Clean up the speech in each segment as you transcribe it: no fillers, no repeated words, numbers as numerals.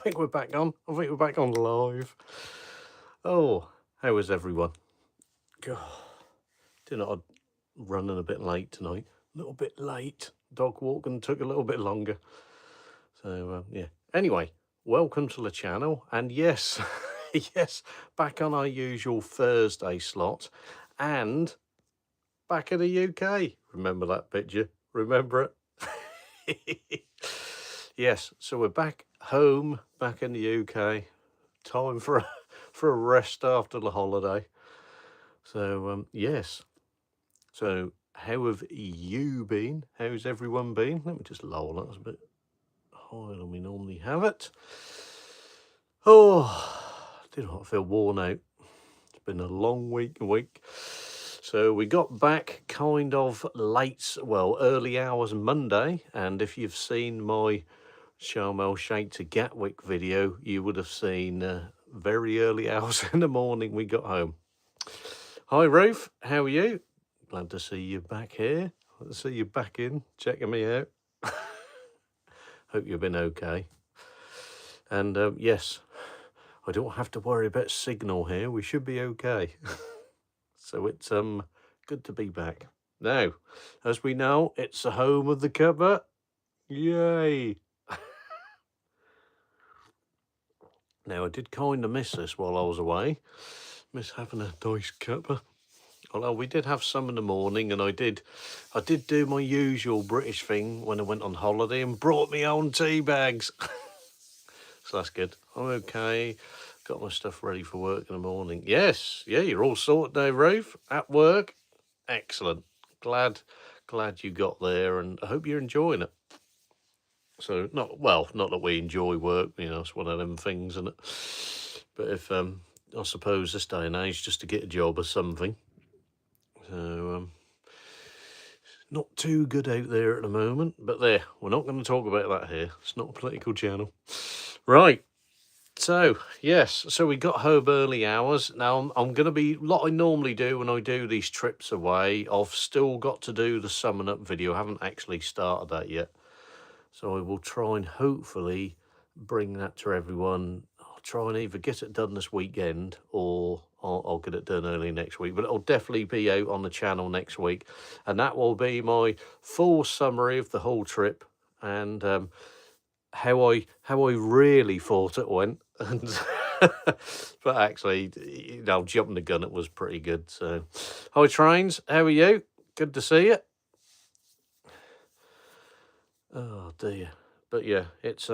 I think we're back on. I think we're back on live. Oh, how is everyone? God, did not running a bit late tonight. A little bit late. Dog walking took a little bit longer. So yeah. Anyway, welcome to the channel. And yes, yes, back on our usual Thursday slot, and back in the UK. Remember that picture? Remember it? Yes. So we're back home, back in the UK. Time for a rest after the holiday. So yes. So how have you been? How's everyone been? Let me just lower that. It's a bit higher than we normally have it. Oh, I do not feel worn out. It's been a long week. So we got back kind of late, well, early hours Monday. And if you've seen my Sharm el Sheikh to Gatwick video, you would have seen very early hours in the morning we got home. Hi, Ruth. How are you? Glad to see you back here. Glad to see you back in, checking me out. Hope you've been okay. And yes, I don't have to worry about signal here. We should be okay. So it's good to be back. Now, as we know, it's the home of the cuppa. Yay! Now, I did kind of miss this while I was away. Miss having a nice cuppa. Although we did have some in the morning, and I did do my usual British thing when I went on holiday and brought me own tea bags. So that's good. I'm okay. Got my stuff ready for work in the morning. Yes, yeah, you're all sorted now, Ruth. At work. Excellent. Glad you got there, and I hope you're enjoying it. So not that we enjoy work, you know, it's one of them things, isn't it? But if I suppose this day and age, just to get a job or something. So not too good out there at the moment, but there, we're not going to talk about that here. It's not a political channel. Right. So, yes, so we got home early hours. Now, I'm going to be, like I normally do when I do these trips away, I've still got to do the summing up video. I haven't actually started that yet. So I will try and hopefully bring that to everyone. I'll try and either get it done this weekend or I'll get it done early next week. But it'll definitely be out on the channel next week. And that will be my full summary of the whole trip and how I really thought it went. And but actually, you know, jumping the gun, it was pretty good. So, hi Trains, how are you? Good to see you. Oh dear, but yeah, it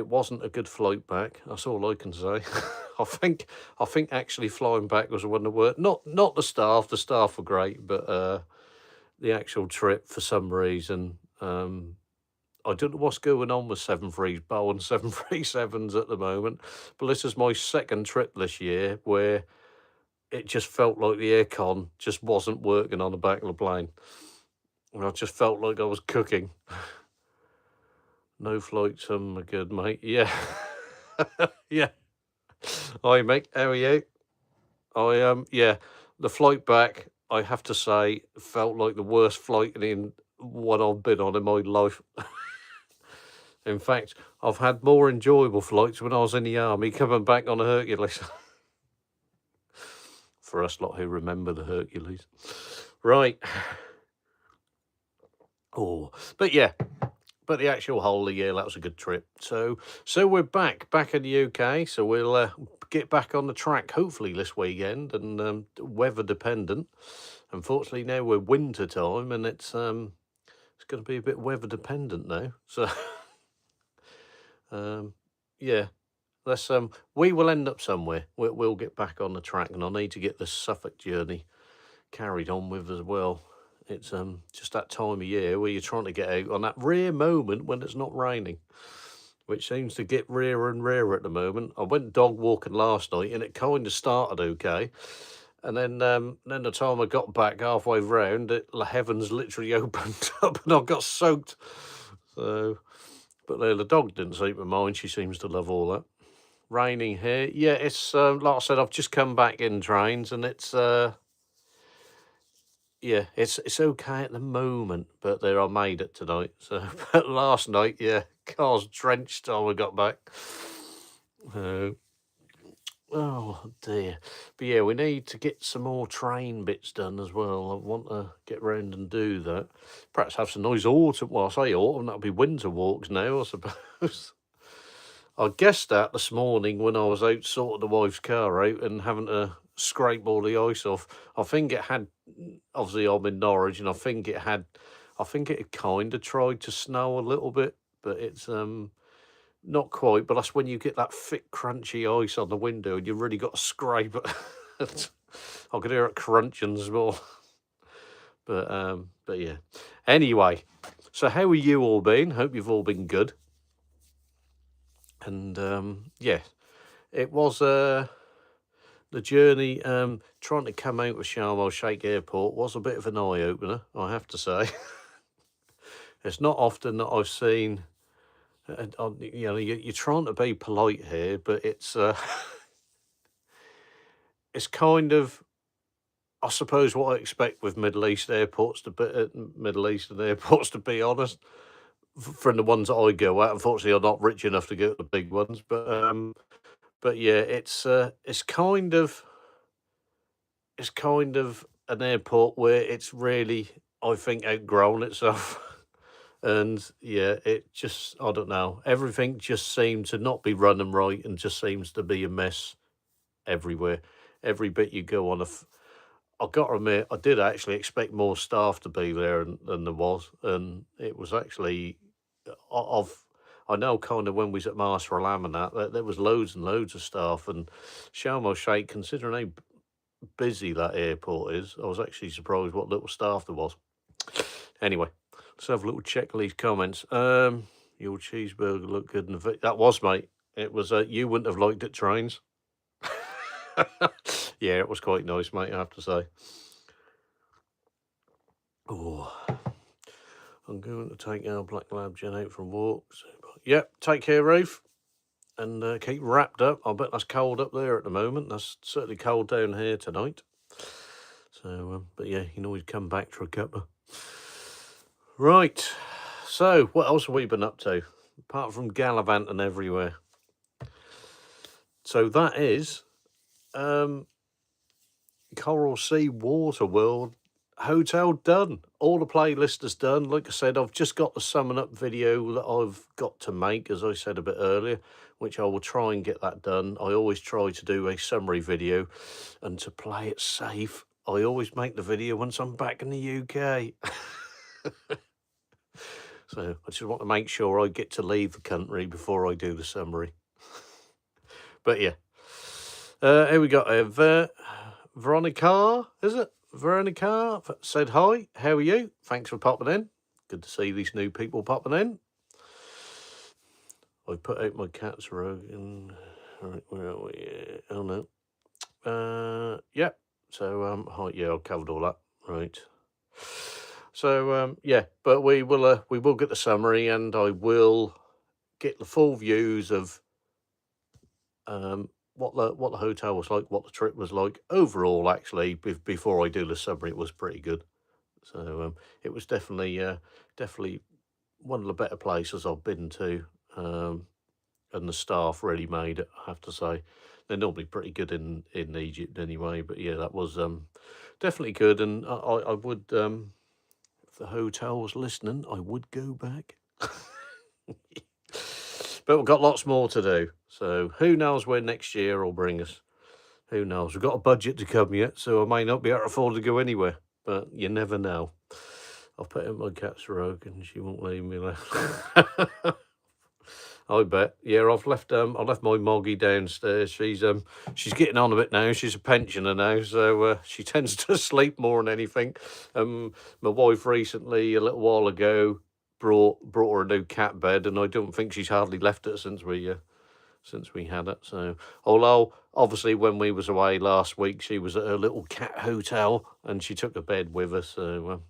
wasn't a good flight back. That's all I can say. I think actually flying back was one of the worst. Not the staff. The staff were great, but the actual trip for some reason. I don't know what's going on with Boeing 737s at the moment, but this is my second trip this year where it just felt like the aircon just wasn't working on the back of the plane. And I just felt like I was cooking. No flights, are good, mate. Yeah. Yeah. Hi, mate. How are you? Yeah, the flight back, I have to say, felt like the worst flight in one I've been on in my life. In fact, I've had more enjoyable flights when I was in the army coming back on a Hercules. For us lot who remember the Hercules. Right. Oh, but yeah. But the actual whole of the year, that was a good trip. So we're back in the UK. So we'll get back on the track hopefully this weekend, and weather dependent. Unfortunately, now we're winter time, and it's going to be a bit weather dependent now. So yeah, let's we will end up somewhere. We'll get back on the track, and I need to get the Suffolk journey carried on with as well. It's just that time of year where you're trying to get out on that rare moment when it's not raining, which seems to get rarer and rarer at the moment. I went dog walking last night and it kind of started okay. And then the time I got back halfway round, the heavens literally opened up and I got soaked. So, but the dog didn't seem to mind. She seems to love all that. Raining here. Yeah, it's like I said, I've just come back in Trains, and it's yeah, it's okay at the moment, but there I made it tonight. So, but last night, yeah, car's drenched till I got back. So, oh dear. But yeah, we need to get some more train bits done as well. I want to get round and do that. Perhaps have some nice autumn. Well, I say autumn, that'll be winter walks now, I suppose. I guessed that this morning when I was out sorting the wife's car out and having to scrape all the ice off. I think it had, obviously I'm in Norwich, and I think it had kind of tried to snow a little bit, but it's not quite. But that's when you get that thick, crunchy ice on the window, and you really got to scrape it. I could hear it crunching as well. But yeah. Anyway, so how are you all been? Hope you've all been good. And yeah, it was the journey trying to come out of Sharm el Sheikh Airport was a bit of an eye opener, I have to say. It's not often that I've seen, you know, you're trying to be polite here, but it's it's kind of, I suppose, what I expect with Middle East airports to be Middle Eastern airports, to be honest. From the ones that I go at, unfortunately, I'm not rich enough to go to the big ones, but yeah, it's kind of an airport where it's really, I think, outgrown itself. And yeah, it just, I don't know, everything just seemed to not be running right and just seems to be a mess everywhere. Every bit you go on, I've got to admit, I did actually expect more staff to be there than there was. And it was actually, I've, I know kind of when we was at Master Alam and that, there was loads and loads of staff. And Sharm el Sheikh, considering how busy that airport is, I was actually surprised what little staff there was. Anyway, let's have a little check of these comments. Your cheeseburger looked good in the that was, mate. It was. You wouldn't have liked it, trains. Yeah, it was quite nice, mate. I have to say. Oh, I'm going to take our black lab Jen out for a walk. Yep. Take care, Ruth, and keep wrapped up. I bet that's cold up there at the moment. That's certainly cold down here tonight. So, but yeah, you can always come back for a cuppa. Right. So, what else have we been up to apart from gallivanting everywhere? So that is Coral Sea Water World Hotel done. All the playlist is done. Like I said, I've just got the summing up video that I've got to make, as I said a bit earlier, which I will try and get that done. I always try to do a summary video, and to play it safe, I always make the video once I'm back in the UK. So I just want to make sure I get to leave the country before I do the summary. But yeah. Here we got Veronica, is it? Veronica said hi. How are you? Thanks for popping in. Good to see these new people popping in. I put out my cat's rug and right, where are we? Oh no. Yeah. So hi, yeah, I've covered all that. Right. So yeah, but we will get the summary, and I will get the full views of what the hotel was like, what the trip was like overall. Actually, before I do the summary, it was pretty good. So it was definitely one of the better places I've been to, and the staff really made it, I have to say. They're normally pretty good in Egypt anyway, but yeah, that was definitely good. And I would, if the hotel was listening, I would go back. But we've got lots more to do, so who knows where next year will bring us. Who knows? We've got a budget to come yet, so I may not be able to afford to go anywhere, but you never know. I'll put in my cat's rug and she won't leave me alone. I bet. Yeah, I've left my Moggy downstairs. She's getting on a bit now. She's a pensioner now, so she tends to sleep more than anything. My wife recently, a little while ago, brought her a new cat bed, and I don't think she's hardly left it since we had it. So, although obviously when we was away last week, she was at her little cat hotel and she took a bed with us. So,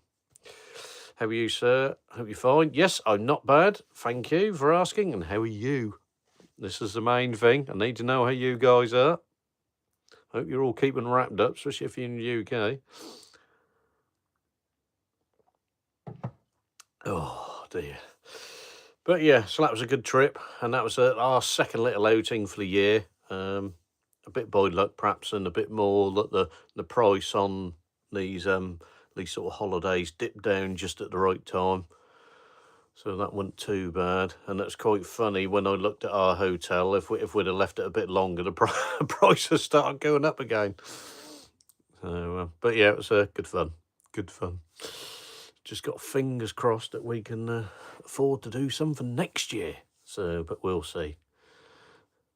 how are you, sir? Hope you're fine. Yes, I'm not bad. Thank you for asking. And how are you? This is the main thing. I need to know how you guys are. Hope you're all keeping wrapped up, especially if you're in the UK. Oh dear. But yeah, so that was a good trip, and that was our second little outing for the year. A bit by luck, perhaps, and a bit more that the price on these sort of holidays dipped down just at the right time, so that wasn't too bad. And that's quite funny when I looked at our hotel. If we'd have left it a bit longer, the prices started going up again. So, but yeah, it was good fun. Good fun. Just got fingers crossed that we can afford to do something next year. So, but we'll see.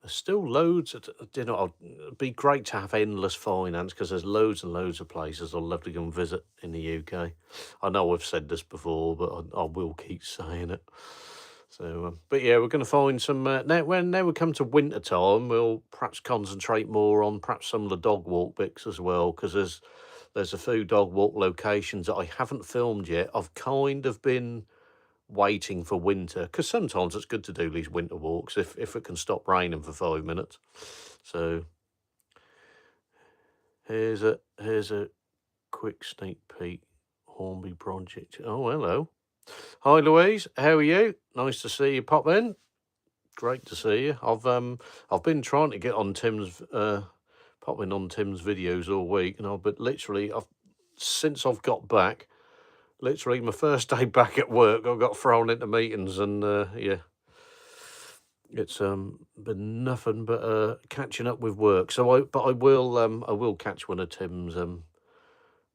There's still loads. It'd be great to have endless finance because there's loads and loads of places I'd love to go and visit in the UK. I know I've said this before, but I will keep saying it. So, but yeah, we're going to find some now we come to winter time. We'll perhaps concentrate more on perhaps some of the dog walk bits as well, because there's a few dog walk locations that I haven't filmed yet. I've kind of been waiting for winter, because sometimes it's good to do these winter walks if it can stop raining for 5 minutes. So here's a quick sneak peek. Hornby project. Oh, hello. Hi, Louise. How are you? Nice to see you pop in. Great to see you. I've been trying to get on Tim's popping on Tim's videos all week, and since I've got back, literally my first day back at work, I got thrown into meetings, and yeah, it's been nothing but catching up with work. So I will catch one of Tim's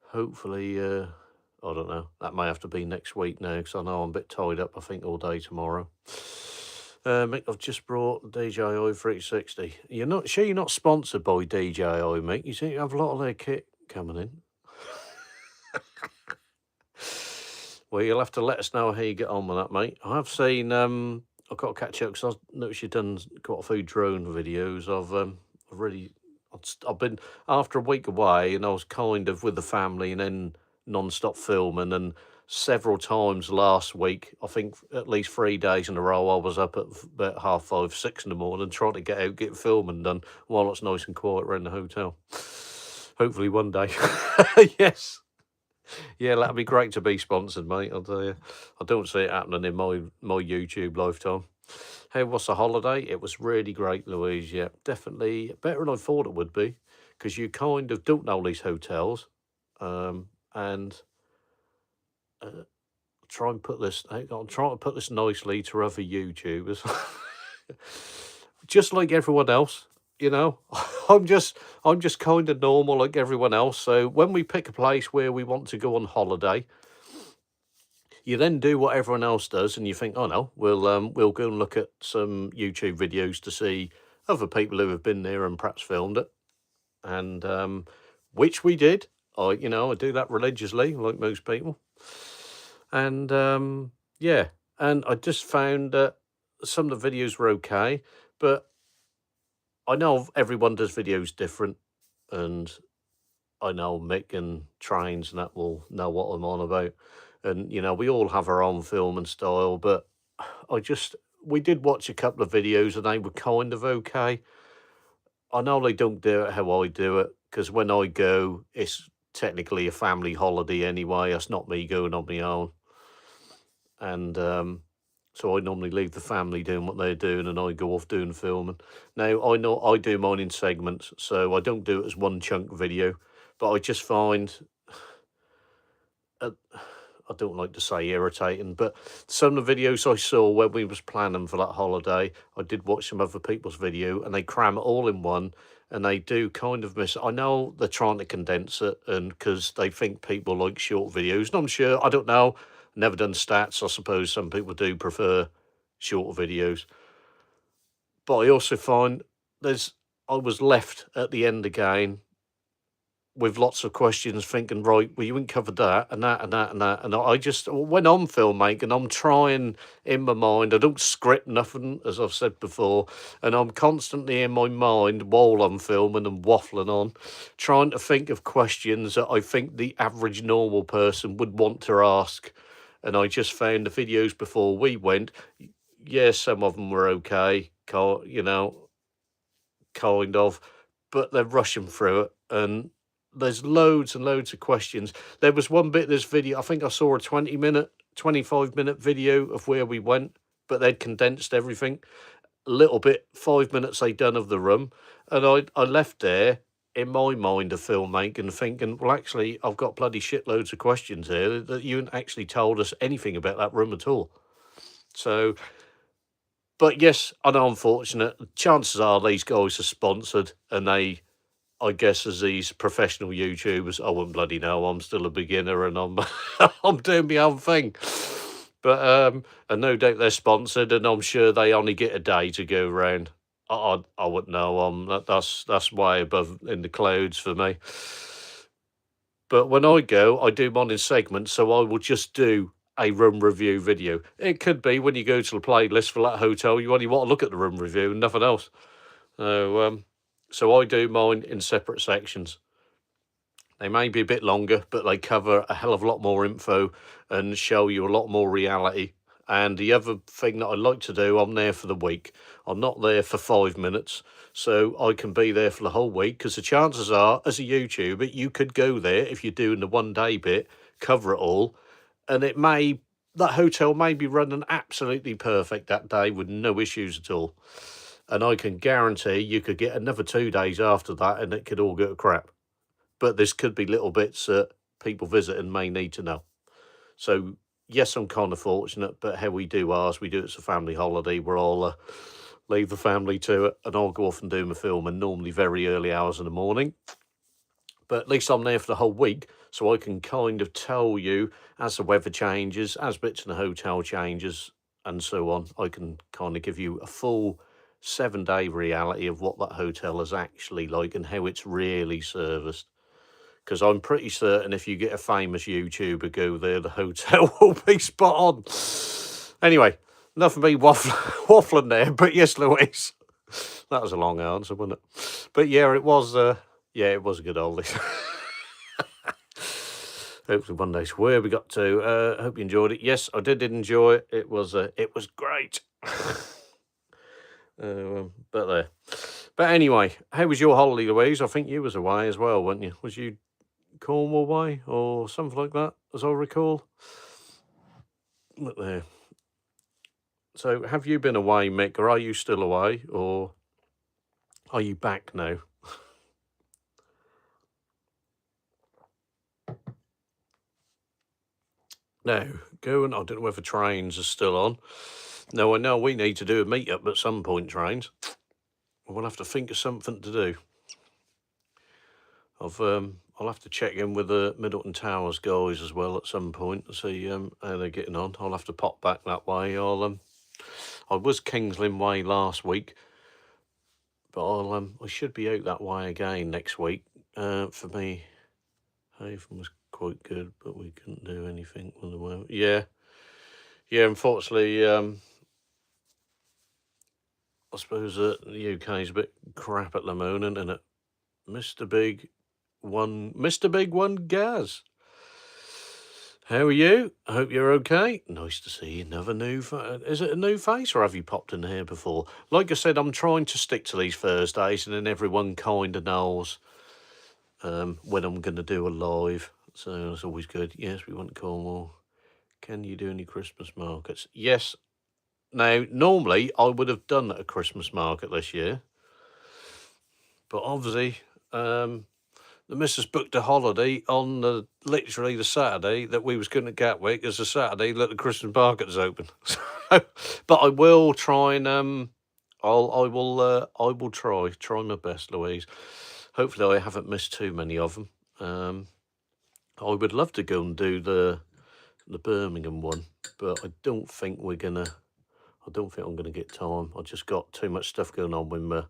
hopefully. I don't know. That may have to be next week now, because I know I'm a bit tied up, I think, all day tomorrow. Mick, I've just brought DJI 360. You're not sponsored by DJI, Mick. You seem to have a lot of their kit coming in. Well, you'll have to let us know how you get on with that, mate. I have seen. I've got to catch up because I noticed you've done quite a few drone videos. I've been after a week away, and I was kind of with the family, and then non-stop filming, and several times last week, I think at least 3 days in a row, I was up at about 5:30, 6 in the morning trying to get filming done while it's nice and quiet around the hotel. Hopefully one day. Yes. Yeah, that'd be great to be sponsored, mate. I'll tell you. I don't see it happening in my YouTube lifetime. Hey, what's the holiday? It was really great, Louise. Yeah, definitely better than I thought it would be, because you kind of don't know these hotels, and try and put this. I'm trying to put this nicely to other YouTubers. Just like everyone else, you know, I'm just kind of normal like everyone else. So when we pick a place where we want to go on holiday, you then do what everyone else does, and you think, oh no, we'll go and look at some YouTube videos to see other people who have been there and perhaps filmed it, and which we did. I do that religiously, like most people, and yeah, and I just found that some of the videos were okay, but I know everyone does videos different, and I know Mick and Trains and that will know what I'm on about. And, we all have our own film and style, but we did watch a couple of videos and they were kind of okay. I know they don't do it how I do it, because when I go, it's technically a family holiday anyway. It's not me going on my own. And so I normally leave the family doing what they're doing, and I go off doing filming. Now, I know I do mine in segments, so I don't do it as one chunk video, but I just find, I don't like to say irritating, but some of the videos I saw when we was planning for that holiday, I did watch some other people's video, and they cram it all in one, and they do kind of miss. I know they're trying to condense it, and because they think people like short videos, and I'm sure, I don't know, never done stats. I suppose some people do prefer short videos, but I also find I was left at the end again with lots of questions, thinking, right, well, you ain't covered that and that and that and that. And I just, when I'm filmmaking, I'm trying in my mind, I don't script nothing, as I've said before, and I'm constantly in my mind while I'm filming and waffling on, trying to think of questions that I think the average normal person would want to ask. And I just found the videos before we went, yeah, some of them were okay, kind of, but they're rushing through it, and there's loads and loads of questions. There was one bit of this video, I think I saw a 20 25-minute video of where we went, but they'd condensed everything. A little bit, 5 minutes they'd done of the room, and I left there in my mind of filmmaking thinking, well, actually, I've got bloody shitloads of questions here that you haven't actually told us anything about that room at all. So, but yes, I know I'm fortunate. Chances are these guys are sponsored, and they, I guess, as these professional YouTubers, I wouldn't bloody know. I'm still a beginner, and I'm I'm doing my own thing. But and no doubt they're sponsored, and I'm sure they only get a day to go around. I wouldn't know. That's way above in the clouds for me. But when I go, I do mine in segments, so I will just do a room review video. It could be when you go to the playlist for that hotel, you only want to look at the room review and nothing else. So I do mine in separate sections. They may be a bit longer, but they cover a hell of a lot more info and show you a lot more reality. And the other thing that I like to do, I'm there for the week. I'm not there for 5 minutes, so I can be there for the whole week, because the chances are, as a YouTuber, you could go there if you're doing the 1 day bit, cover it all, and that hotel may be running absolutely perfect that day with no issues at all. And I can guarantee you could get another 2 days after that and it could all go to crap. But this could be little bits that people visiting may need to know. So, yes, I'm kind of fortunate, but how we do ours, we do it as a family holiday. We're all leave the family to it, and I'll go off and do my filming, normally very early hours in the morning. But at least I'm there for the whole week, so I can kind of tell you as the weather changes, as bits in the hotel changes, and so on. I can kind of give you a full 7-day reality of what that hotel is actually like and how it's really serviced. Because I'm pretty certain if you get a famous YouTuber go there, the hotel will be spot on. Anyway, enough of me waffling there. But yes, Louise, that was a long answer, wasn't it? But yeah, it was. It was a good holiday. Hopefully one day. So where we got to? Hope you enjoyed it. Yes, I did enjoy it. It was great. But there. But anyway, how was your holiday, Louise? I think you was away as well, weren't you? Was you Cornwall way or something like that, as I recall? Look there. So have you been away, Mick, or are you still away, or are you back now? No, going. I don't know whether trains are still on. No, I know we need to do a meet-up at some point, trains. We'll have to think of something to do. I'll have to check in with the Middleton Towers guys as well at some point to see how they're getting on. I'll have to pop back that way. I was Kings Lynn way last week, but I should be out that way again next week. For me, Haven was quite good, but we couldn't do anything with the weather. Yeah. Unfortunately, I suppose the UK is a bit crap at the moment, isn't it? Mr. Big One Gaz. How are you? I hope you're okay. Nice to see another new. Is it a new face, or have you popped in here before? Like I said, I'm trying to stick to these Thursdays, and then everyone kind of knows when I'm going to do a live. So it's always good. Yes, we want Cornwall. Can you do any Christmas markets? Yes. Now, normally I would have done a Christmas market this year, but obviously, the missus booked a holiday on literally the Saturday that we was going to Gatwick as a Saturday that the Christmas market is open. But I will try and I will try my best, Louise. Hopefully, I haven't missed too many of them. I would love to go and do the Birmingham one, but I don't think I'm gonna get time. I just got too much stuff going on with my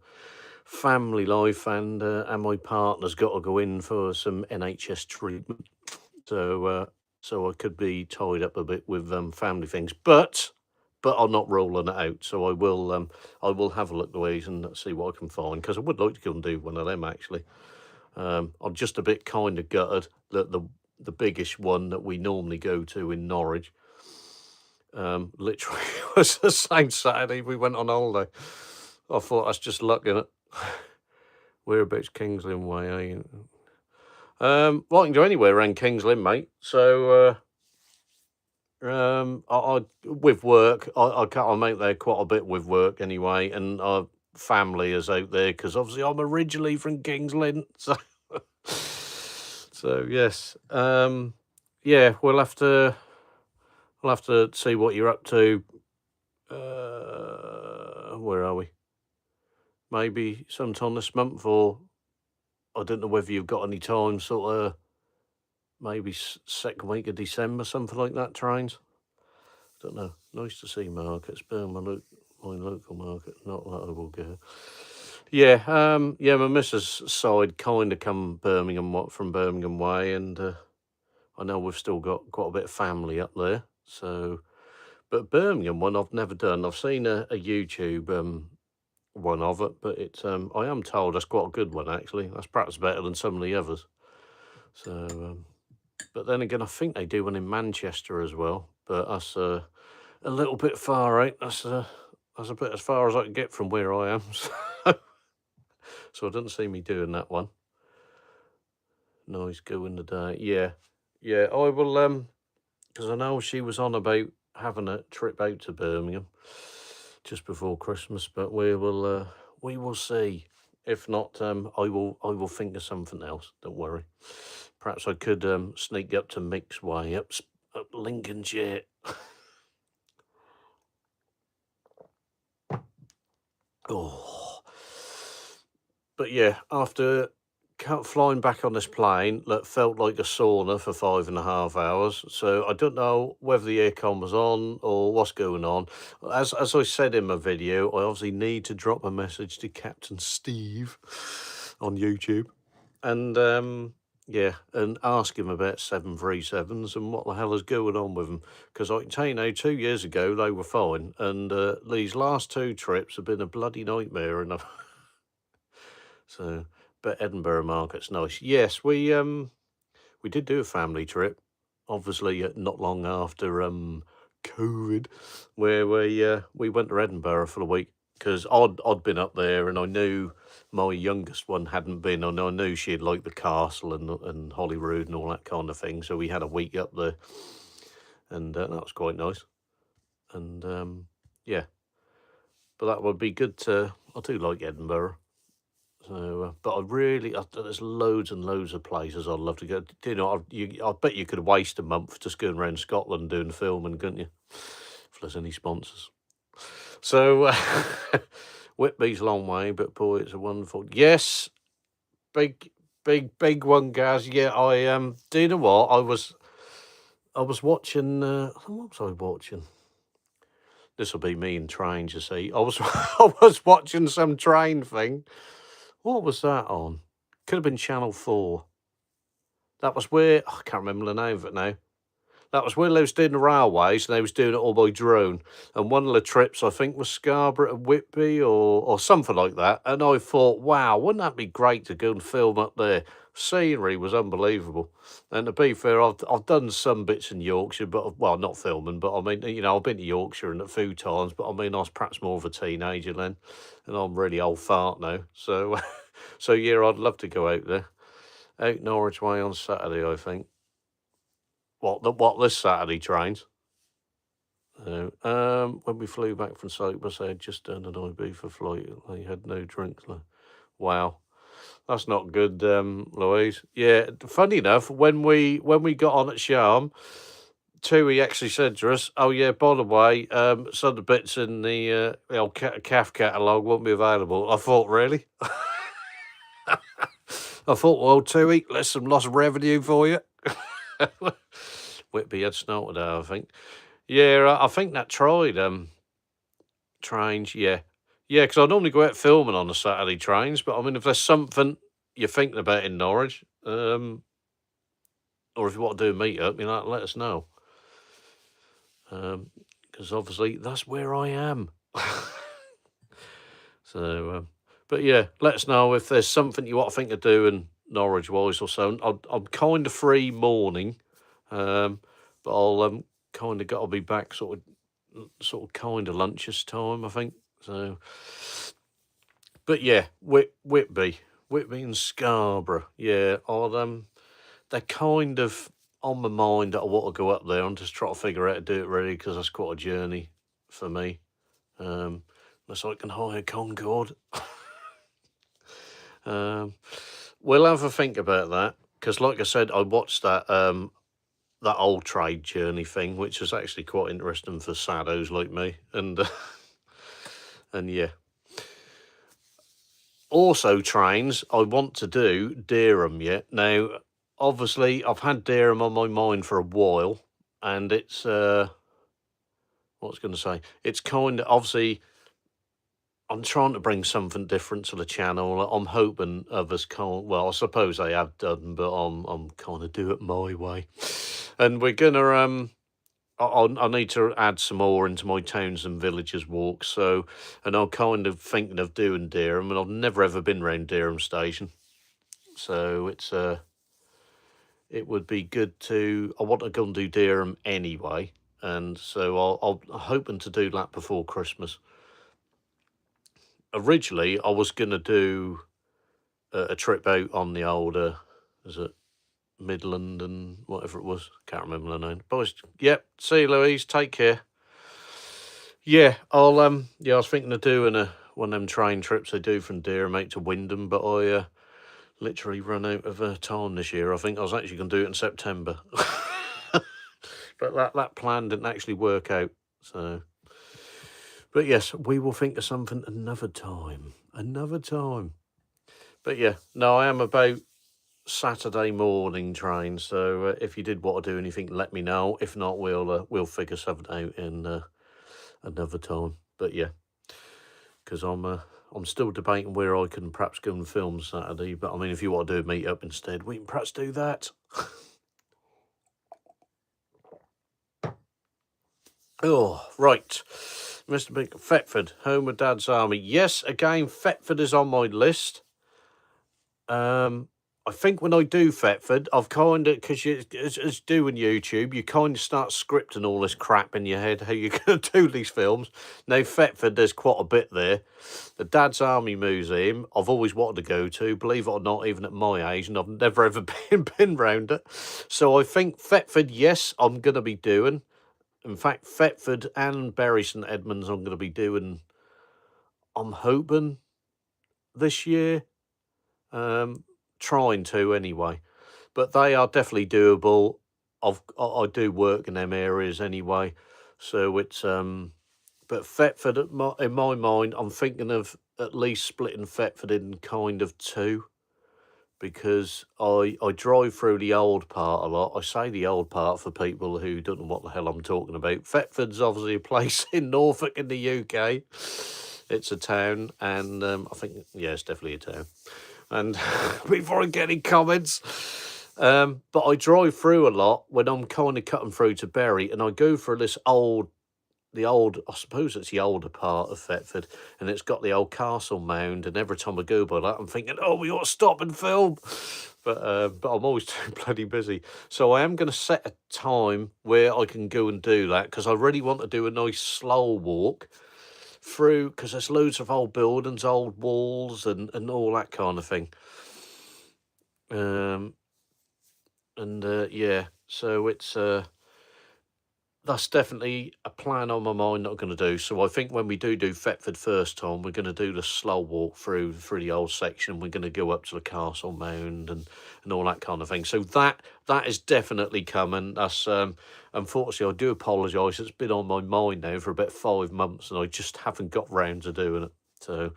family life, and my partner's got to go in for some NHS treatment, so I could be tied up a bit with family things, but I'm not rolling it out. So I will have a look, Louise, and see what I can find, because I would like to go and do one of them actually. I'm just a bit kind of gutted that the biggest one that we normally go to in Norwich literally was the same Saturday we went on holiday. I thought that's just luck, innit? Whereabouts Kings Lynn way, are you? Well, I can go anywhere around Kings Lynn, mate. So I with work, I can't. I make there quite a bit with work anyway, and our family is out there because obviously I'm originally from Kings Lynn, so so yes, yeah, we'll have to see what you're up to. Where are we? Maybe sometime this month, or I don't know whether you've got any time, sort of maybe second week of December, something like that. Trains. Don't know. Nice to see markets. Burn my local market. Not that I will go. Yeah, yeah. My missus' side kind of come from Birmingham way, and I know we've still got quite a bit of family up there. So, but Birmingham one I've never done. I've seen a YouTube one of it, but it's I am told that's quite a good one actually. That's perhaps better than some of the others. So, but then again, I think they do one in Manchester as well. But that's a little bit far out. That's a bit as far as I can get from where I am. So I didn't see me doing that one. Nice going today. Yeah, yeah. I will because I know she was on about having a trip out to Birmingham just before Christmas, but we will see. If not, I will think of something else. Don't worry. Perhaps I could sneak up to Mick's way up Lincolnshire. Oh, but yeah, after flying back on this plane that felt like a sauna for 5.5 hours. So I don't know whether the aircon was on or what's going on. As I said in my video, I obviously need to drop a message to Captain Steve on YouTube, and yeah, and ask him about 737s and what the hell is going on with them. Because I can tell you now, 2 years ago they were fine, and these last two trips have been a bloody nightmare. And so, but Edinburgh market's nice. Yes, we did do a family trip, obviously not long after COVID, where we went to Edinburgh for a week because I'd been up there and I knew my youngest one hadn't been, and I knew she'd like the castle and Holyrood and all that kind of thing. So we had a week up there, and that was quite nice. And yeah, but that would be good to. I do like Edinburgh. So, but there's loads and loads of places I'd love to go. Do you know, I bet you could waste a month just going around Scotland doing filming, couldn't you? If there's any sponsors. So, Whitby's a long way, but boy, it's a wonderful. Yes, big one, Gaz. Yeah, do you know what? I was watching. What was I watching? This will be me in trains, you see. I was watching some train thing. What was that on? Could have been Channel 4. That was where, I can't remember the name of it now. That was where they was doing the railways and they was doing it all by drone. And one of the trips, I think, was Scarborough to Whitby or something like that. And I thought, wow, wouldn't that be great to go and film up there? Scenery was unbelievable. And to be fair, I've done some bits in Yorkshire, but, well, not filming, but I mean, you know, I've been to Yorkshire and a few times, but I mean, I was perhaps more of a teenager then, and I'm really old fart now. So, so yeah, I'd love to go out there. Out Norwich Way on Saturday, I think. What this Saturday trains? When we flew back from Cyprus, they had just done an Ibiza flight. They had no drinks left. Wow, that's not good, Louise. Yeah, funny enough, when we got on at Sharm, Tui actually said to us, "Oh yeah, by the way, some of the bits in the old CAF catalogue won't be available." I thought, really? I thought, well, Tui, there's some lost revenue for you. Whitby had snorted out, I think. Yeah, I think that tried trains. Yeah, yeah, because I normally go out filming on the Saturday trains, but I mean, if there's something you're thinking about in Norwich, or if you want to do a meet up, you know, let us know. Because obviously that's where I am. So, but yeah, let us know if there's something you want to think of doing Norwich wise or so. I'm kind of free morning, but I'll kind of got to be back sort of kind of lunchish time, I think. So, but yeah, Whitby and Scarborough, yeah, are they're kind of on my mind that I want to go up there. I'm just trying to figure out how to do it really, because that's quite a journey for me. Unless I can hire Concorde. We'll have a think about that, because like I said, I watched that old trade journey thing, which was actually quite interesting for saddos like me, and and yeah. Also, trains, I want to do Dereham yet. Now, obviously, I've had Dereham on my mind for a while, and it's what I was going to say. It's kind of, obviously, I'm trying to bring something different to the channel. I'm hoping others can't. Well, I suppose they have done, but I'm kind of do it my way. And we're gonna I need to add some more into my towns and villages walk. So, and I'm kind of thinking of doing Dereham, and I've never ever been round Dereham station. So it's it would be good to. I want to go and do Dereham anyway, and so I'm hoping to do that before Christmas. Originally, I was going to do a trip out on the older, is it Midland and whatever it was? Can't remember the name. Boys, yep. See you, Louise. Take care. Yeah, yeah, I was thinking of doing one of them train trips they do from Dereham out to Wyndham, but I literally run out of time this year. I think I was actually going to do it in September, but that plan didn't actually work out. So, but yes, we will think of something another time. Another time. But yeah, no, I am about Saturday morning train. So if you did want to do anything, let me know. If not, we'll figure something out in another time. But yeah, because I'm still debating where I can perhaps go and film Saturday. But I mean, if you want to do a meet up instead, we can perhaps do that. Oh, right. Mr. Big Thetford, home of Dad's Army. Yes, again, Thetford is on my list. I think when I do Thetford, I've kind of, because as doing YouTube, you kind of start scripting all this crap in your head, how you're going to do these films. Now, Thetford, there's quite a bit there. The Dad's Army Museum, I've always wanted to go to, believe it or not, even at my age, and I've never ever been round it. So I think Thetford, yes, I'm going to be doing. In fact, Thetford and Bury St Edmunds, I'm going to be doing, I'm hoping, this year. Trying to anyway, but they are definitely doable. I do work in them areas anyway, so it's But Thetford, in my mind, I'm thinking of at least splitting Thetford in kind of two, because I drive through the old part a lot. I say the old part for people who don't know what the hell I'm talking about. Thetford's obviously a place in Norfolk in the UK. It's a town, and I think, yeah, it's definitely a town. And before I get any comments, but I drive through a lot when I'm kind of cutting through to Bury, and I go for this I suppose it's the older part of Thetford, and it's got the old castle mound, and every time I go by that, I'm thinking, oh, we ought to stop and film. But I'm always too bloody busy. So I am going to set a time where I can go and do that, because I really want to do a nice slow walk through, because there's loads of old buildings, old walls, and all that kind of thing. Yeah, so it's that's definitely a plan on my mind that I'm going to do. So I think when we do Thetford first time, we're going to do the slow walk through the old section. We're going to go up to the castle mound and all that kind of thing. So that is definitely coming. That's unfortunately, I do apologise. It's been on my mind now for about 5 months, and I just haven't got round to doing it. So,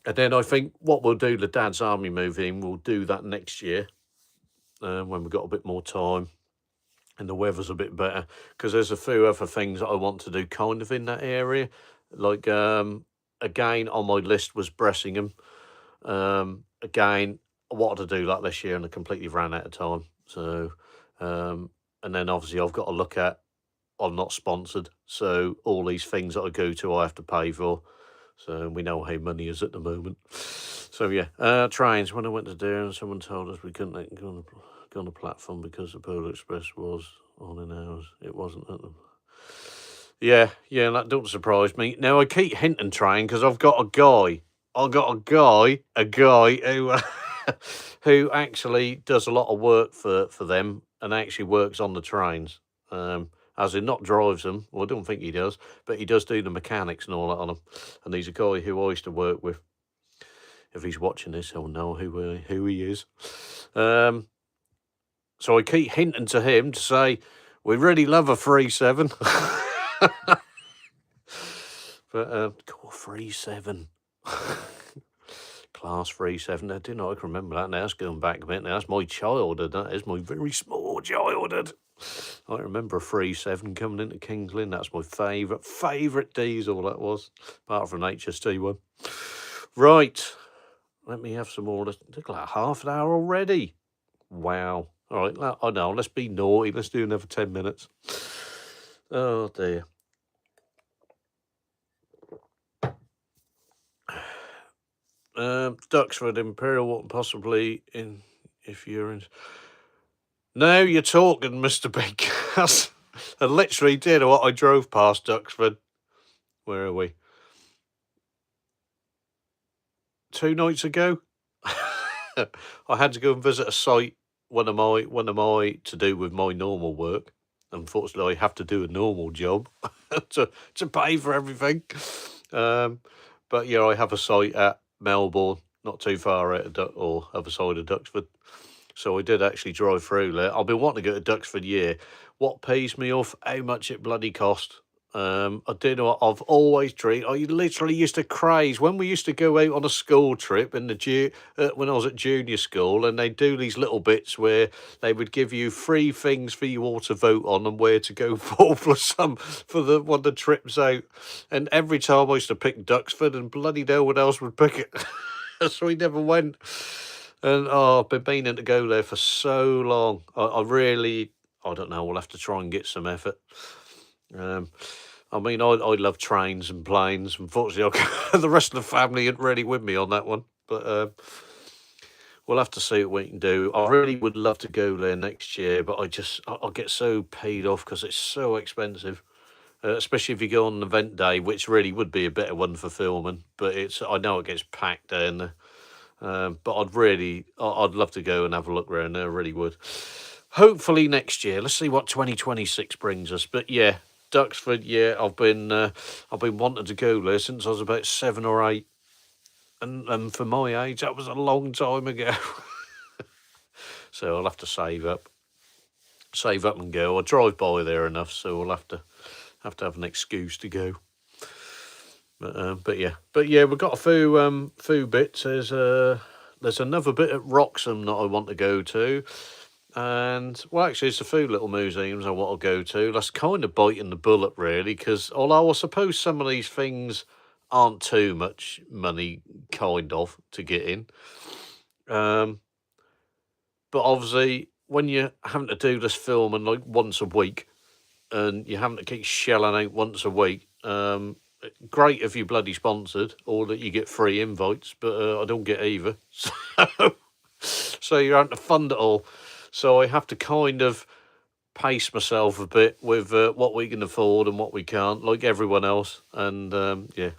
and then I think what we'll do, the Dad's Army movie, we'll do that next year when we've got a bit more time and the weather's a bit better, because there's a few other things that I want to do kind of in that area. Like, again, on my list was Bressingham. Again, I wanted to do that this year and I completely ran out of time. So, and then obviously I've got to look at, I'm not sponsored, so all these things that I go to, I have to pay for. So we know how money is at the moment. So yeah, trains. When I went to Durham, someone told us we couldn't go on the platform because the Polar Express was on in hours. It wasn't at them. Yeah, that don't surprise me. Now I keep hinting train because I've got a guy. A guy who who actually does a lot of work for them and actually works on the trains. As in not drives them. Well, I don't think he does, but he does do the mechanics and all that on them. And he's a guy who I used to work with. If he's watching this, he'll know who he is. So I keep hinting to him to say, we really love a 3.7. But, 3.7. Class 3.7. I do not remember that now. That's going back a bit now. That's my childhood. That is my very small childhood. I remember a 3.7 coming into Kings Lynn. That's my favourite diesel, that was. Apart from an HST1. Right. Let me have some more. Look like half an hour already. Wow. All right. I know. Let's be naughty. Let's do another 10 minutes. Oh, dear. Duxford Imperial, what possibly in if you're in. Now you're talking, Mr. Big Cass. I literally did what I drove past Duxford. Where are we? 2 nights ago. I had to go and visit a site. One of my to do with my normal work. Unfortunately, I have to do a normal job to pay for everything. But yeah, I have a site at Melbourne, not too far out of or other side of Duxford. So I did actually drive through there. I've been wanting to go to Duxford, yeah. What pays me off, how much it bloody cost. I do know I've always dreamed. I literally used to craze when we used to go out on a school trip in the when I was at junior school, and they'd do these little bits where they would give you 3 things for you all to vote on and where to go for the one of the trips out. And every time I used to pick Duxford, and bloody no one else would pick it, so we never went. And I've been meaning to go there for so long. I really, I don't know. We'll have to try and get some effort. I mean, I love trains and planes. Unfortunately, the rest of the family ain't really with me on that one. But we'll have to see what we can do. I really would love to go there next year, but I'll get so paid off because it's so expensive. Especially if you go on an event day, which really would be a better one for filming. But I know it gets packed down there. But I'd love to go and have a look around there. I really would. Hopefully next year. Let's see what 2026 brings us. But yeah, Duxford. Yeah, I've been wanting to go there since I was about 7 or 8, and for my age, that was a long time ago. So I'll have to save up and go. I drive by there enough, so we'll have to have an excuse to go. But yeah, we've got a few bits. There's another bit at Wroxham that I want to go to, and well, actually, it's a few little museums I want to go to. That's kind of biting the bullet, really, because although I suppose some of these things aren't too much money, kind of, to get in, but obviously when you're having to do this filming like once a week, and you're having to keep shelling out once a week. Great if you're bloody sponsored or that you get free invites, but I don't get either. So you're having to fund it all. So I have to kind of pace myself a bit with what we can afford and what we can't, like everyone else. And yeah.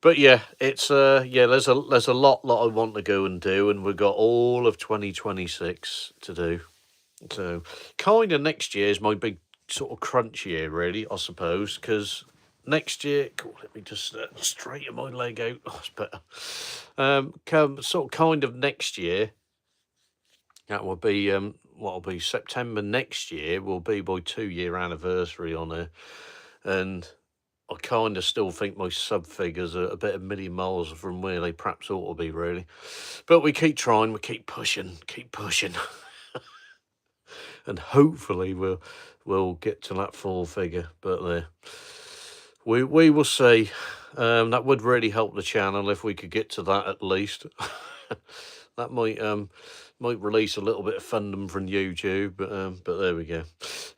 But yeah, it's there's a lot I want to go and do, and we've got all of 2026 to do. So kind of next year is my big sort of crunch year, really, I suppose, because next year, let me just straighten my leg out. Oh, it's better. Kind of next year, that will be what'll be September next year. Will be my 2-year anniversary on it, and I kind of still think my sub figures are a bit a million miles from where they perhaps ought to be, really. But we keep trying, we keep pushing, and hopefully we'll get to that full figure. But we will see. That would really help the channel if we could get to that at least. That might release a little bit of funding from YouTube, but there we go.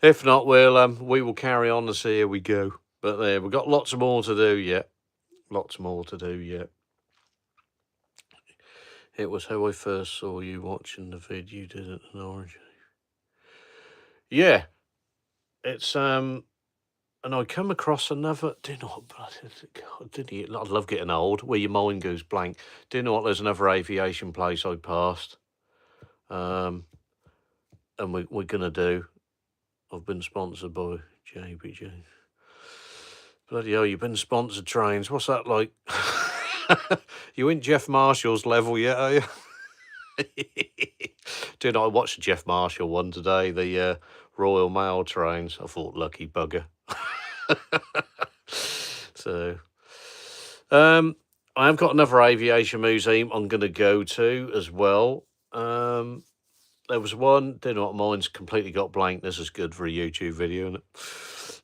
If not, we will carry on and see how we go. But there, we've got lots more to do yet. It was how I first saw you watching the vid you did at an Orange. Yeah, it's and I come across another. Do you know what? Didn't I love getting old? Where your mind goes blank. Do you know what? There's another aviation place I passed. and we're going to do. I've been sponsored by JPJ. Bloody hell, you've been sponsored, trains. What's that like? You ain't Jeff Marshall's level yet, are you? Do you know, I watched the Jeff Marshall one today, the Royal Mail trains. I thought, lucky bugger. So, I have got another aviation museum I'm going to go to as well. There was one, don't know what, mine's completely got blank. This is good for a YouTube video, isn't it?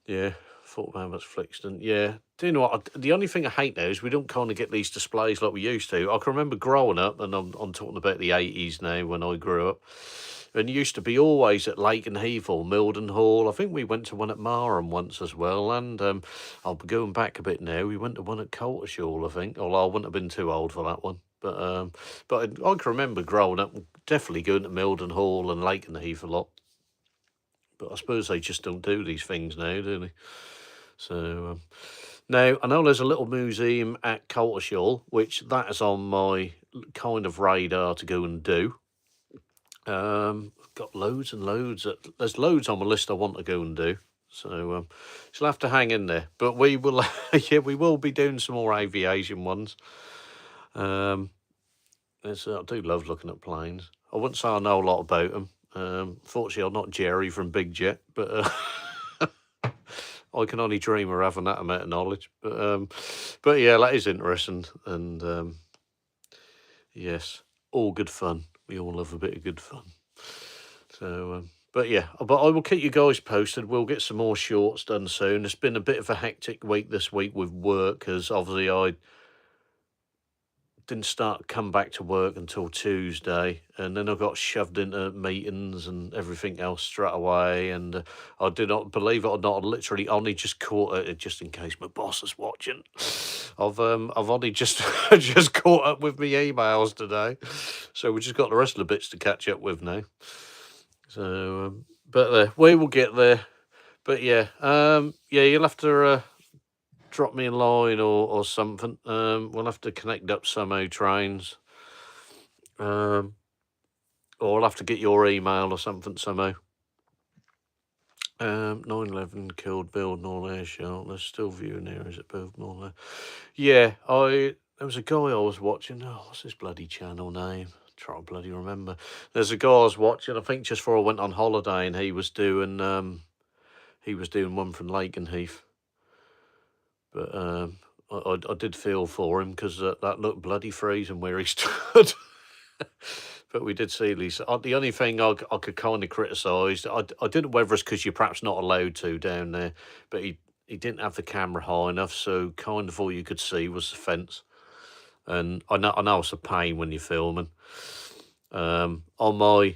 Yeah, thought about much Flixton. Yeah, do you know what? The only thing I hate now is we don't kind of get these displays like we used to. I can remember growing up, and I'm talking about the 80s now when I grew up, and it used to be always at Lake and Heath or Milden Hall. I think we went to one at Marham once as well, and I'll be going back a bit now. We went to one at Coltishall, I think, although I wouldn't have been too old for that one. But I can remember growing up, definitely going to Milden Hall and Lake and Heath a lot. But I suppose they just don't do these things now, do they? So now I know there's a little museum at Coltishall, which that is on my kind of radar to go and do. Got loads and loads. There's loads on my list I want to go and do. So you'll have to hang in there. But we will, yeah, we will be doing some more aviation ones. I do love looking at planes. I wouldn't say I know a lot about them. Fortunately, I'm not Jerry from Big Jet, but I can only dream of having that amount of knowledge. But yeah, that is interesting, and yes, all good fun. We all love a bit of good fun. So, but yeah, but I will keep you guys posted. We'll get some more shorts done soon. It's been a bit of a hectic week this week with work, because obviously I didn't come back to work until Tuesday, and then I got shoved into meetings and everything else straight away, and I did not, believe it or not, I literally only just caught it, just in case my boss is watching. I've only just just caught up with my emails today, so we just got the rest of the bits to catch up with now. So but we will get there. But yeah, yeah, you'll have to drop me a line or something. We'll have to connect up somehow, trains. Or I'll have to get your email or something somehow. 9/11 killed Bill Norlair shot. There's still viewing here, is it Bill Norlair? Yeah, there was a guy I was watching. Oh, what's his bloody channel name? Try to bloody remember. There's a guy I was watching, I think just before I went on holiday, and he was doing one from Lake and Heath. But I did feel for him, because that looked bloody freezing where he stood. But we did see these. The only thing I could kind of criticise, I didn't know whether it's because you're perhaps not allowed to down there, but he didn't have the camera high enough, so kind of all you could see was the fence. And I know it's a pain when you're filming. On my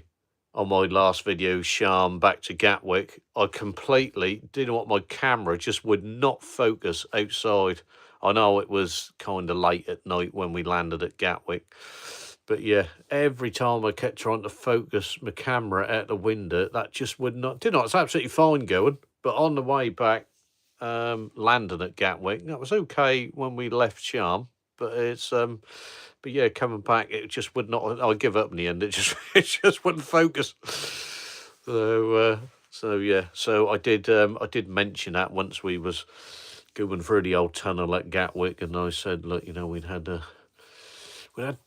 last video, Sharm back to Gatwick, I completely didn't want my camera, just would not focus outside. I know it was kind of late at night when we landed at Gatwick, but yeah, every time I kept trying to focus my camera out the window, that just would not. Did not. It's absolutely fine going, but on the way back, landing at Gatwick, that was okay when we left Sharm, but it's but yeah, coming back, it just would not. I give up in the end. It just wouldn't focus. So yeah, so I did mention that once we was going through the old tunnel at Gatwick, and I said, look, we had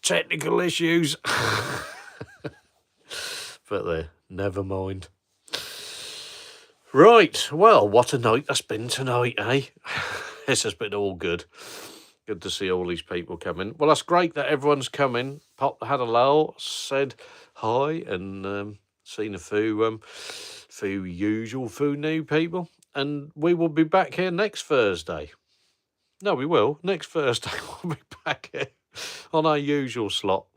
technical issues, but never mind. Right, well, what a night that's been tonight, eh? This has been all good. Good to see all these people coming. Well, that's great that everyone's coming. Pop had a lull, said hi, and seen a few new people. And we will be back here next Thursday. No, we will. Next Thursday we'll be back here on our usual slot.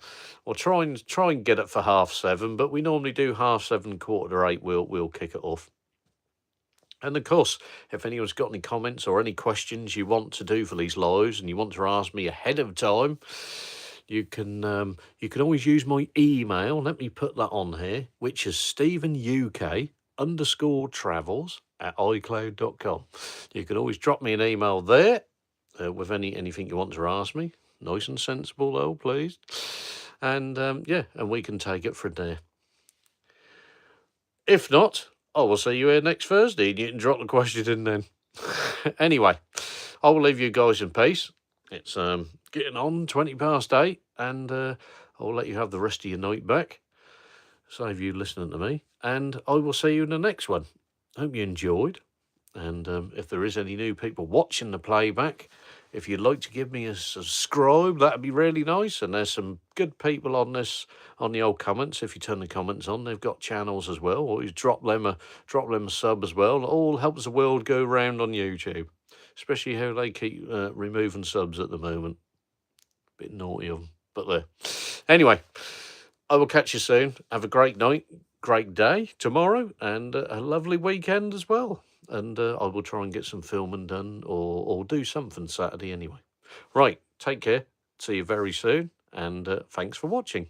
We'll try and get it for 7:30, but we normally do 7:30, 7:45. We'll kick it off. And of course, if anyone's got any comments or any questions you want to do for these lives, and you want to ask me ahead of time, you can always use my email. Let me put that on here, which is StephenUK_travels@iCloud.com. You can always drop me an email there with anything you want to ask me. Nice and sensible though, please. And yeah, and we can take it from there. If not, I will see you here next Thursday and you can drop the question in then. Anyway, I will leave you guys in peace. It's getting on 8:20, and I'll let you have the rest of your night back. Save you listening to me, and I will see you in the next one. Hope you enjoyed. And if there is any new people watching the playback, if you'd like to give me a subscribe, that'd be really nice. And there's some good people on the old comments. If you turn the comments on, they've got channels as well. Or you drop them a sub as well. It all helps the world go round on YouTube, especially how they keep removing subs at the moment. Bit naughty of them, but there. Anyway, I will catch you soon. Have a great night, great day tomorrow, and a lovely weekend as well. And I will try and get some filming done or do something Saturday anyway. Right, take care. See you very soon, and thanks for watching.